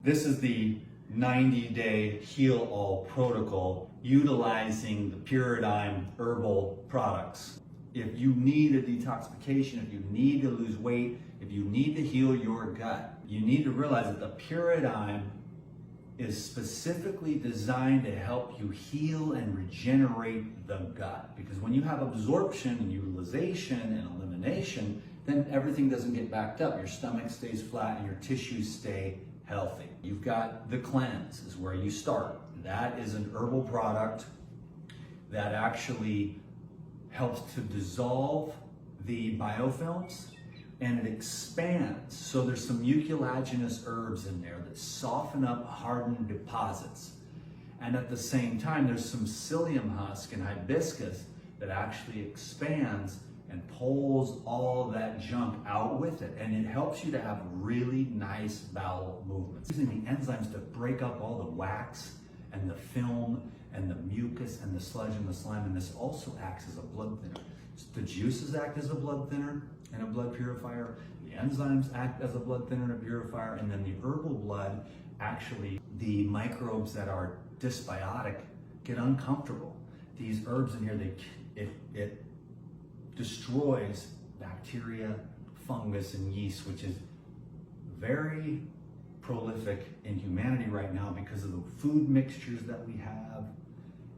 This is the 90-day heal-all protocol utilizing the Paradigm herbal products. If you need a detoxification, if you need to lose weight, if you need to heal your gut, you need to realize that the Paradigm is specifically designed to help you heal and regenerate the gut. Because when you have absorption and utilization and elimination, then everything doesn't get backed up. Your stomach stays flat and your tissues stay healthy. You've got the cleanse is where you start. That is an herbal product that actually helps to dissolve the biofilms and it expands. So there's some mucilaginous herbs in there that soften up hardened deposits. And at the same time, there's some psyllium husk and hibiscus that actually expands and pulls all that junk out with it. And it helps you to have really nice bowel movements. Using the enzymes to break up all the wax and the film and the mucus and the sludge and the slime. And this also acts as a blood thinner. The juices act as a blood thinner and a blood purifier. The enzymes act as a blood thinner and a purifier. And then the herbal blood, actually, the microbes that are dysbiotic get uncomfortable. These herbs in here, it destroys bacteria, fungus, and yeast, which is very prolific in humanity right now because of the food mixtures that we have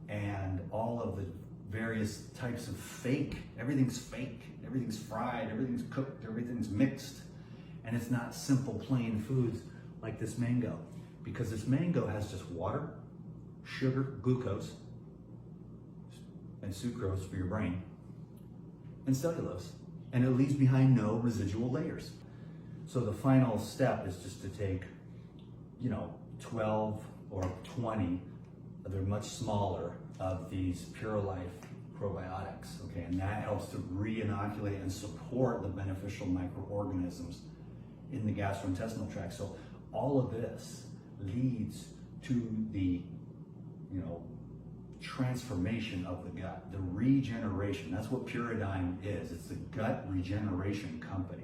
and all of the various types of fake. Everything's fake, everything's fried, everything's cooked, everything's mixed. And it's not simple plain foods like this mango, because this mango has just water, sugar, glucose, and sucrose for your brain, and cellulose, and it leaves behind no residual layers. So the final step is just to take, 12 or 20, they're much smaller, of these Pure Life probiotics, okay? And that helps to re-inoculate and support the beneficial microorganisms in the gastrointestinal tract. So all of this leads to the, transformation of the gut, the regeneration. That's what Paradigm is. It's the gut regeneration company.